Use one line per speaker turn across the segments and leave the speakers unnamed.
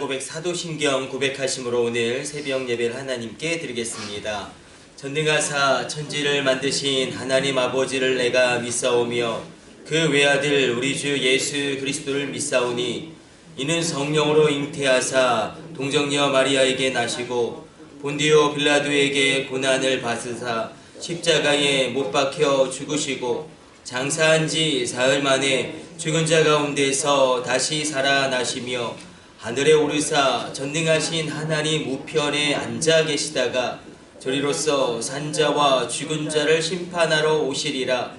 고백 사도신경 고백하심으로 오늘 새벽 예배를 하나님께 드리겠습니다. 전능하사 천지를 만드신 하나님 아버지를 내가 믿사오며 그 외아들 우리 주 예수 그리스도를 믿사오니 이는 성령으로 잉태하사 동정녀 마리아에게 나시고 본디오 빌라도에게 고난을 받으사 십자가에 못 박혀 죽으시고 장사한 지 사흘 만에 죽은 자 가운데서 다시 살아나시며 하늘에 오르사 전능하신 하나님 우편에 앉아 계시다가 저리로서 산자와 죽은 자를 심판하러 오시리라.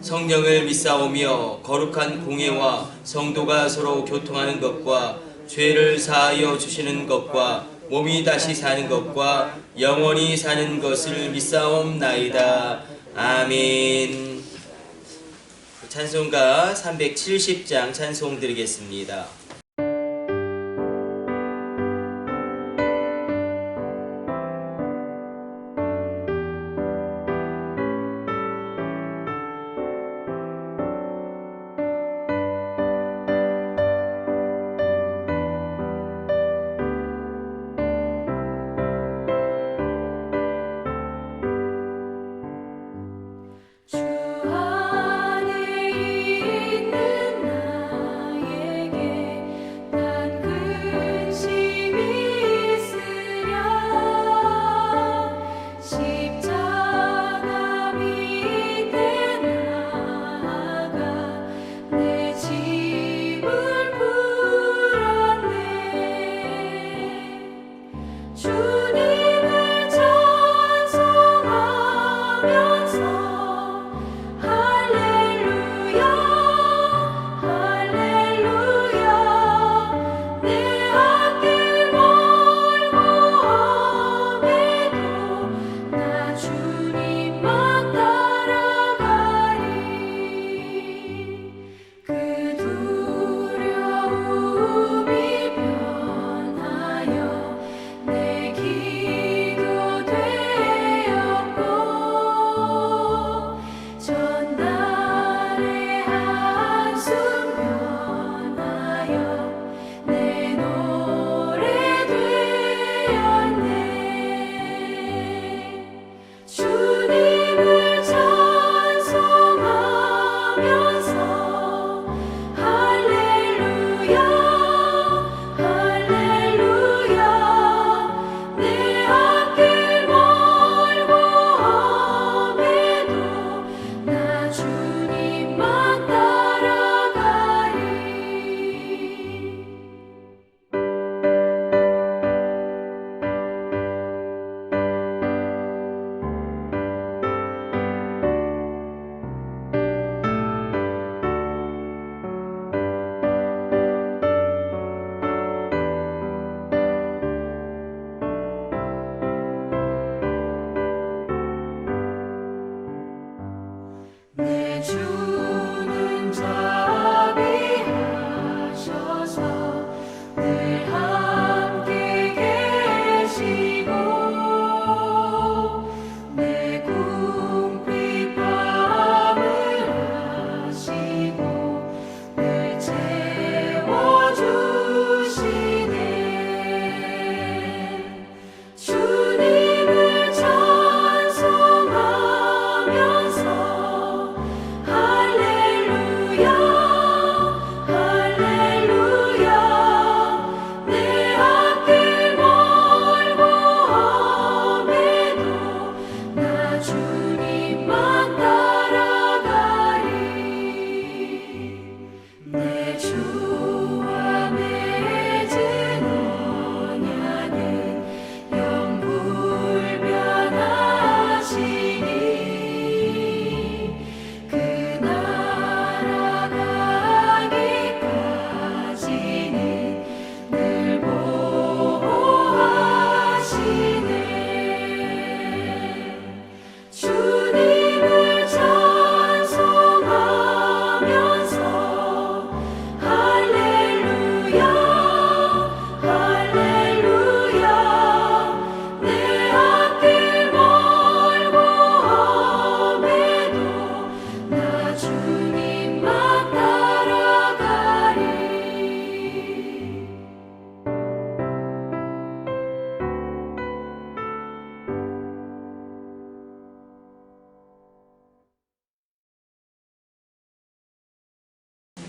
성령을 믿사오며 거룩한 공예와 성도가 서로 교통하는 것과 죄를 사하여 주시는 것과 몸이 다시 사는 것과 영원히 사는 것을 믿사옵나이다. 아멘. 찬송가 370장 찬송 드리겠습니다.
주 안에 있는 나에게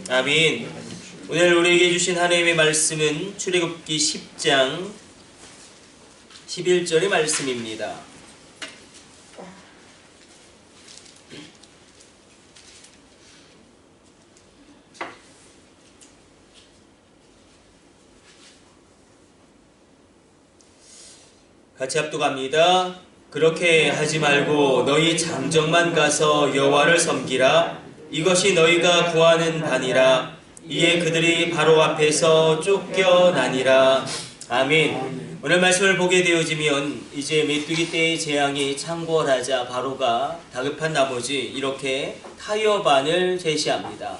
아멘. 오늘 우리에게 주신 하나님의 말씀은 출애굽기 10장 11절의 말씀입니다. 같이 합독합니다. 그렇게 하지 말고 너희 장정만 가서 여호와를 섬기라. 이것이 너희가 구하는 바니라. 이에 그들이 바로 앞에서 쫓겨나니라. 아멘. 오늘 말씀을 보게 되어지면 이제 메뚜기 떼의 재앙이 창궐하자 바로가 다급한 나머지 이렇게 타협안을 제시합니다.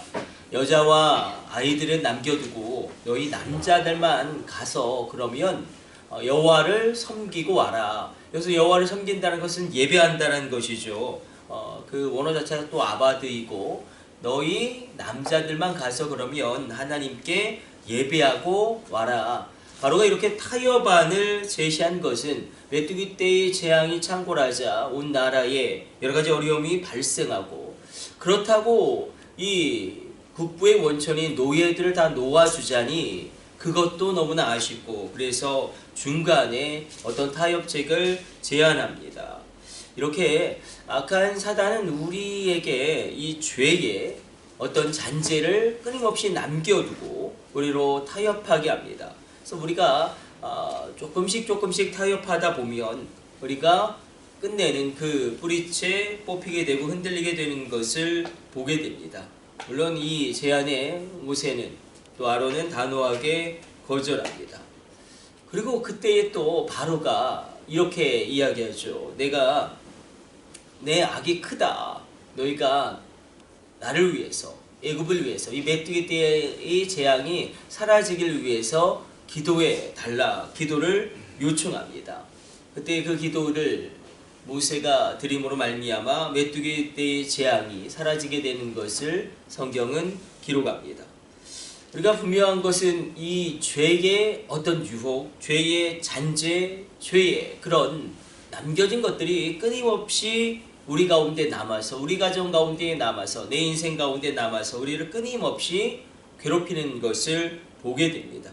여자와 아이들은 남겨두고 너희 남자들만 가서 그러면 여호와를 섬기고 와라. 여기서 여호와를 섬긴다는 것은 예배한다는 것이죠. 그 원어 자체가 또 아바드이고 너희 남자들만 가서 그러면 하나님께 예배하고 와라. 바로가 이렇게 타협안을 제시한 것은 메뚜기 떼의 재앙이 창궐하자 온 나라에 여러 가지 어려움이 발생하고 그렇다고 이 국부의 원천인 노예들을 다 놓아주자니 그것도 너무나 아쉽고 그래서 중간에 어떤 타협책을 제안합니다. 이렇게 악한 사단은 우리에게 이 죄의 어떤 잔재를 끊임없이 남겨두고 우리로 타협하게 합니다. 그래서 우리가 조금씩 타협하다 보면 우리가 끝내는 그 뿌리채 뽑히게 되고 흔들리게 되는 것을 보게 됩니다. 물론 이 제안에 모세는 또 아론은 단호하게 거절합니다. 그리고 그때에 또 바로가 이렇게 이야기하죠. 내 악이 크다. 너희가 나를 위해서, 애굽을 위해서, 이 메뚜기 떼의 재앙이 사라지길 위해서 기도해 달라. 기도를 요청합니다. 그때 그 기도를 모세가 드림으로 말미암아 메뚜기 떼의 재앙이 사라지게 되는 것을 성경은 기록합니다. 우리가 분명한 것은 이 죄의 어떤 유혹, 죄의 잔재, 죄의 그런 남겨진 것들이 끊임없이 우리 가운데 남아서 우리 가정 가운데 남아서 내 인생 가운데 남아서 우리를 끊임없이 괴롭히는 것을 보게 됩니다.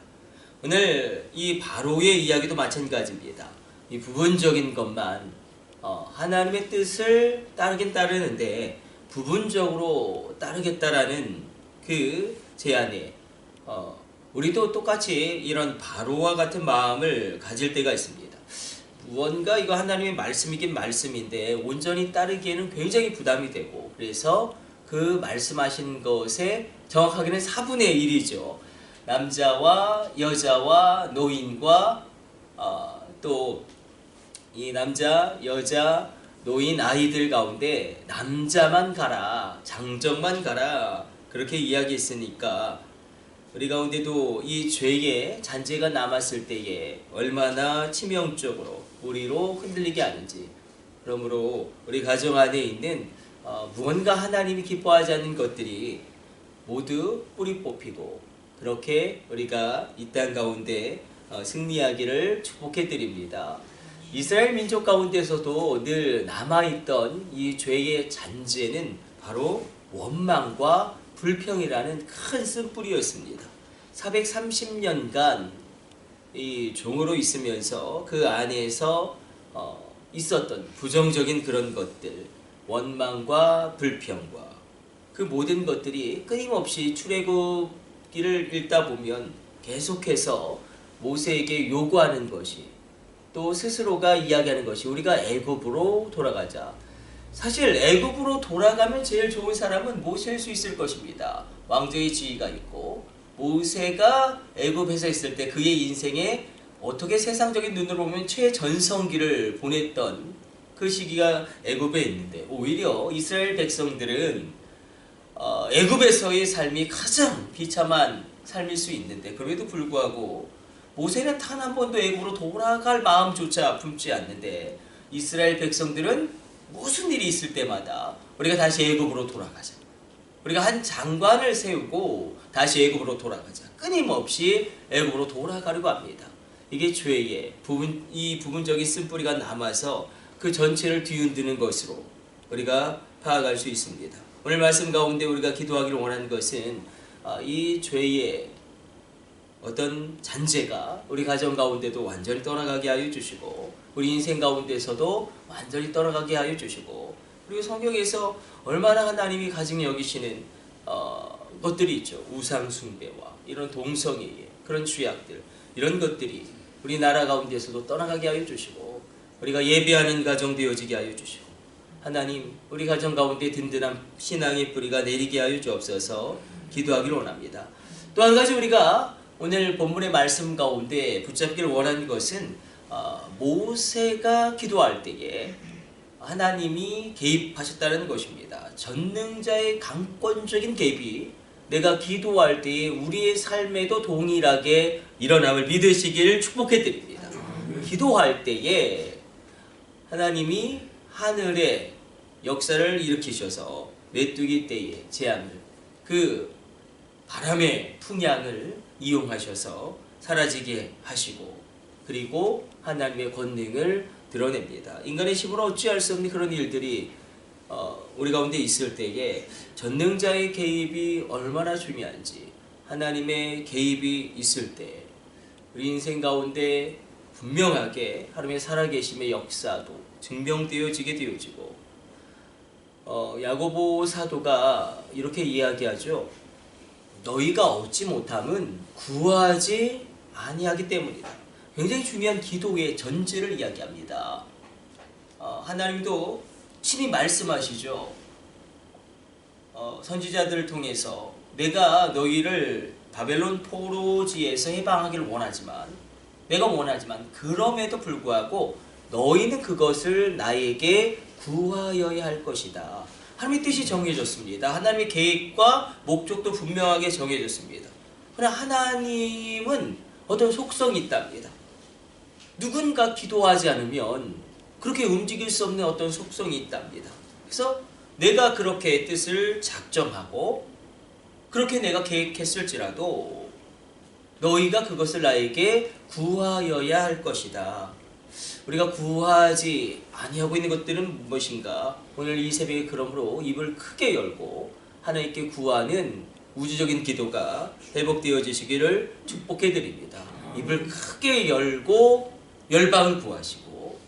오늘 이 바로의 이야기도 마찬가지입니다. 이 부분적인 것만 하나님의 뜻을 따르긴 따르는데 부분적으로 따르겠다라는 그 제안에 우리도 똑같이 이런 바로와 같은 마음을 가질 때가 있습니다. 무언가 이거 하나님의 말씀이긴 말씀인데 온전히 따르기에는 굉장히 부담이 되고 그래서 그 말씀하신 것에 정확하게는 4분의 1이죠. 남자와 여자와 노인과 또 이 남자, 여자, 노인, 아이들 가운데 남자만 가라, 장정만 가라 그렇게 이야기했으니까 우리 가운데도 이 죄의 잔재가 남았을 때에 얼마나 치명적으로 우리로 흔들리게 하는지 그러므로 우리 가정 안에 있는 무언가 하나님이 기뻐하지 않는 것들이 모두 뿌리 뽑히고 그렇게 우리가 이 땅 가운데 승리하기를 축복해 드립니다. 이스라엘 민족 가운데서도 늘 남아있던 이 죄의 잔재는 바로 원망과 불평이라는 큰 쓴뿌리였습니다. 430년간 이 종으로 있으면서 그 안에서 있었던 부정적인 그런 것들, 원망과 불평과 그 모든 것들이 끊임없이 출애굽기를 읽다 보면 계속해서 모세에게 요구하는 것이 또 스스로가 이야기하는 것이 우리가 애굽으로 돌아가자. 사실 애굽으로 돌아가면 제일 좋은 사람은 모세일 수 있을 것입니다. 왕조의 지위가 있고 모세가 애굽에서 있을 때 그의 인생에 어떻게 세상적인 눈으로 보면 최전성기를 보냈던 그 시기가 애굽에 있는데 오히려 이스라엘 백성들은 애굽에서의 삶이 가장 비참한 삶일 수 있는데 그럼에도 불구하고 모세는 단 한 번도 애굽으로 돌아갈 마음조차 품지 않는데 이스라엘 백성들은 무슨 일이 있을 때마다 우리가 다시 애굽으로 돌아가자. 우리가 한 장관을 세우고 다시 애굽으로 돌아가자. 끊임없이 애굽으로 돌아가려고 합니다. 이게 죄의 이 부분적인 쓴뿌리가 남아서 그 전체를 뒤흔드는 것으로 우리가 파악할 수 있습니다. 오늘 말씀 가운데 우리가 기도하기를 원하는 것은 이 죄의 어떤 잔재가 우리 가정 가운데도 완전히 떠나가게 하여 주시고 우리 인생 가운데서도 완전히 떠나가게 하여 주시고 그리고 성경에서 얼마나 하나님이 가증히 여기시는 것들이 있죠. 우상 숭배와 이런 동성애의 그런 죄악들 이런 것들이 우리 나라 가운데서도 떠나가게 하여 주시고 우리가 예배하는 가정 되어지게 하여 주시고 하나님 우리 가정 가운데 든든한 신앙의 뿌리가 내리게 하여 주옵소서 기도하기를 원합니다. 또 한 가지 우리가 오늘 본문의 말씀 가운데 붙잡기를 원하는 것은 모세가 기도할 때에 하나님이 개입하셨다는 것입니다. 전능자의 강권적인 개입이 내가 기도할 때에 우리의 삶에도 동일하게 일어남을 믿으시기를 축복해 드립니다. 기도할 때에 하나님이 하늘의 역사를 일으키셔서 메뚜기 떼의 재앙을 그 바람의 풍향을 이용하셔서 사라지게 하시고 그리고 하나님의 권능을 드러냅니다. 인간의 힘으로 어찌할 수 없는 그런 일들이 우리 가운데 있을 때에 전능자의 개입이 얼마나 중요한지 하나님의 개입이 있을 때 우리 인생 가운데 분명하게 하나님의 살아계심의 역사도 증명되어지게 되어지고 야고보 사도가 이렇게 이야기하죠. 너희가 얻지 못함은 구하지 아니하기 때문이다. 굉장히 중요한 기도의 전제를 이야기합니다. 하나님도 친히 말씀하시죠. 선지자들을 통해서 내가 너희를 바벨론 포로지에서 해방하기를 원하지만 그럼에도 불구하고 너희는 그것을 나에게 구하여야 할 것이다. 하나님의 뜻이 정해졌습니다. 하나님의 계획과 목적도 분명하게 정해졌습니다. 그러나 하나님은 어떤 속성이 있답니다. 누군가 기도하지 않으면 그렇게 움직일 수 없는 어떤 속성이 있답니다. 그래서 내가 그렇게 뜻을 작정하고 그렇게 내가 계획했을지라도 너희가 그것을 나에게 구하여야 할 것이다. 우리가 구하지 아니하고 있는 것들은 무엇인가? 오늘 이 새벽에 그러므로 입을 크게 열고 하나님께 구하는 우주적인 기도가 회복되어지시기를 축복해 드립니다. 입을 크게 열고 열방을 구하시고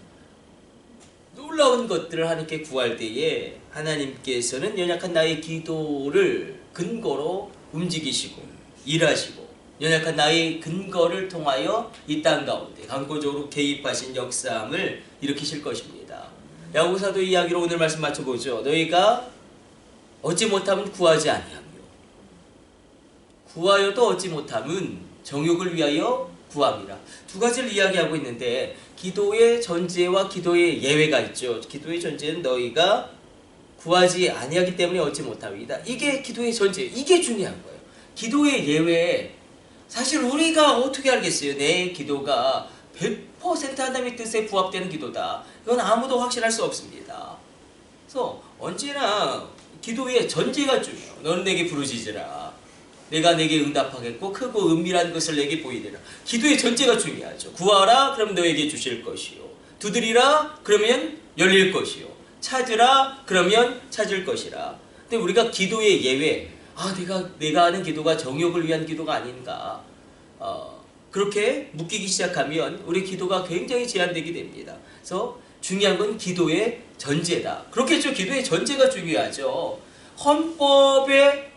놀라운 것들을 하나님께 구할 때에 하나님께서는 연약한 나의 기도를 근거로 움직이시고 일하시고 연약한 나의 근거를 통하여 이 땅 가운데 강권적으로 개입하신 역사함을 일으키실 것입니다. 야고보 사도 이야기로 오늘 말씀 맞춰보죠. 너희가 얻지 못하면 구하지 아니하며 구하여도 얻지 못함은 정욕을 위하여 구함이라. 두 가지를 이야기하고 있는데 기도의 전제와 기도의 예외가 있죠. 기도의 전제는 너희가 구하지 아니하기 때문에 얻지 못함이다. 이게 기도의 전제. 이게 중요한 거예요. 기도의 예외에 사실 우리가 어떻게 알겠어요? 내 기도가 100% 하나님의 뜻에 부합되는 기도다. 이건 아무도 확신할 수 없습니다. 그래서 언제나 기도의 전제가 중요해요. 너는 내게 부르짖으라. 내가 내게 응답하겠고 크고 은밀한 것을 내게 보이리라. 기도의 전제가 중요하죠. 구하라 그럼 너에게 주실 것이요. 두드리라 그러면 열릴 것이요. 찾으라 그러면 찾을 것이라. 근데 우리가 기도의 예외 내가 하는 기도가 정욕을 위한 기도가 아닌가 그렇게 묶이기 시작하면 우리 기도가 굉장히 제한되게 됩니다. 그래서 중요한 건 기도의 전제다. 그렇겠죠. 기도의 전제가 중요하죠. 헌법의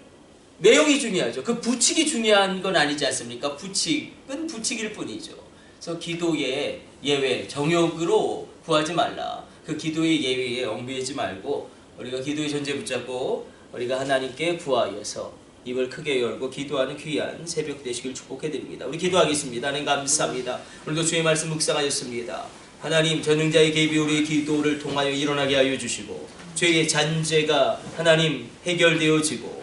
내용이 중요하죠. 그 부칙이 중요한 건 아니지 않습니까? 부칙은 부칙일 뿐이죠. 그래서 기도의 예외, 정욕으로 구하지 말라. 그 기도의 예외에 얽매이지 말고 우리가 기도의 전제 붙잡고 우리가 하나님께 구하여서 입을 크게 열고 기도하는 귀한 새벽 되시길 축복해드립니다. 우리 기도하겠습니다. 하나님 감사합니다. 오늘도 주의 말씀 묵상하였습니다. 하나님 전능자의 개입이 우리의 기도를 통하여 일어나게 하여 주시고 죄의 잔재가 하나님 해결되어지고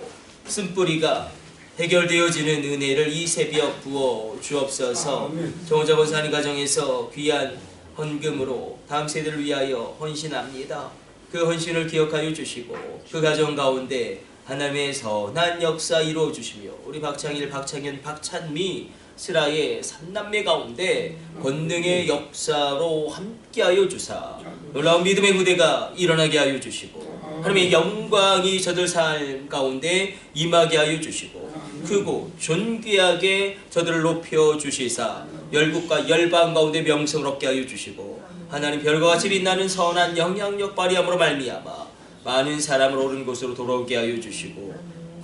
쓴뿌리가 해결되어지는 은혜를 이 새벽 부어 주옵소서. 정호자 권사님 가정에서 귀한 헌금으로 다음 세대를 위하여 헌신합니다. 그 헌신을 기억하여 주시고 그 가정 가운데 하나님의 선한 역사 이루어 주시며 우리 박창일, 박창현, 박찬미 스라의 3남매 가운데 권능의 역사로 함께하여 주사 놀라운 믿음의 무대가 일어나게 하여 주시고 하나님의 영광이 저들 삶 가운데 임하게 하여 주시고 크고 존귀하게 저들을 높여 주시사 열국과 열방 가운데 명성을 얻게 하여 주시고 하나님 별과 같이 빛나는 선한 영향력 발휘함으로 말미암아 많은 사람을 옳은 곳으로 돌아오게 하여 주시고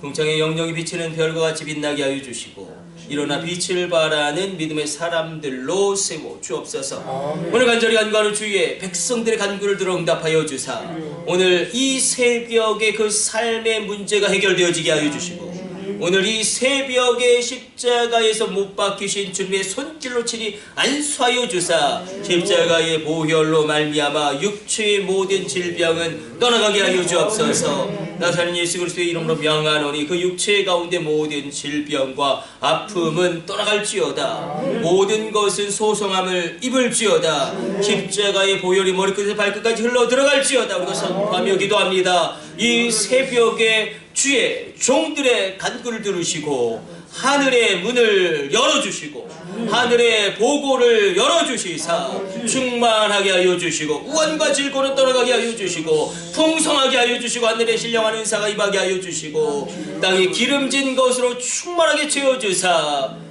궁창의 영영이 비치는 별과 같이 빛나게 하여 주시고 일어나 빛을 발하는 믿음의 사람들로 세워 주옵소서. 오늘 간절히 간구하는 주의 백성들의 간구를 들어 응답하여 주사 오늘 이 새벽에 그 삶의 문제가 해결되어지게 하여 주시고 오늘 이 새벽에 십자가에서 못 박히신 주님의 손길로 치니 안수하여 주사 십자가의 보혈로 말미암아 육체의 모든 질병은 떠나가게 하여 주옵소서. 나사렛 예수 그리스도의 이름으로 명하노니 그 육체 가운데 모든 질병과 아픔은 떠나갈지어다. 모든 것은 소성함을 입을지어다. 십자가의 보혈이 머리끝에서 발끝까지 흘러 들어갈지어다. 우리가 선포하며 기도합니다. 이 새벽에 주의 종들의 간구를 들으시고 하늘의 문을 열어주시고 하늘의 보고를 열어주시사 충만하게 하여 주시고 우환과 질고는 떠나가게 하여 주시고 풍성하게 하여 주시고 하늘의 신령한 은사가 임하게 하여 주시고 땅이 기름진 것으로 충만하게 채워주사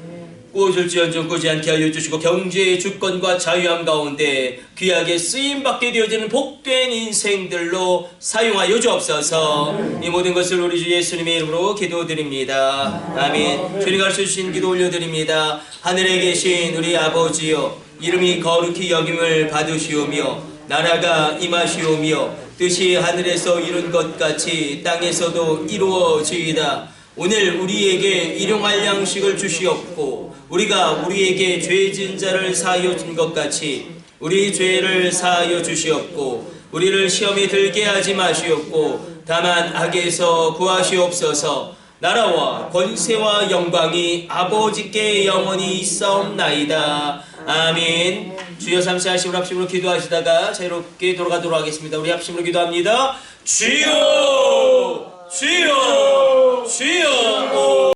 꾸어질지언정 꾸지 않게 하여 주시고 경제의 주권과 자유함 가운데 귀하게 쓰임받게 되어지는 복된 인생들로 사용하여 주옵소서. 이 모든 것을 우리 주 예수님의 이름으로 기도드립니다. 아멘. 주님 가르쳐주신 기도 올려드립니다. 하늘에 계신 우리 아버지여 이름이 거룩히 여김을 받으시오며 나라가 임하시오며 뜻이 하늘에서 이룬 것 같이 땅에서도 이루어지이다. 오늘 우리에게 일용할 양식을 주시옵고 우리가 우리에게 죄진 자를 사하여 준 것 같이 우리 죄를 사하여 주시옵고 우리를 시험에 들게 하지 마시옵고 다만 악에서 구하시옵소서. 나라와 권세와 영광이 아버지께 영원히 있사옵나이다. 아멘. 주여 삼시하심으로 합심으로 기도하시다가 자유롭게 돌아가도록 하겠습니다. 우리 합심으로 기도합니다. 주여 주여 주여.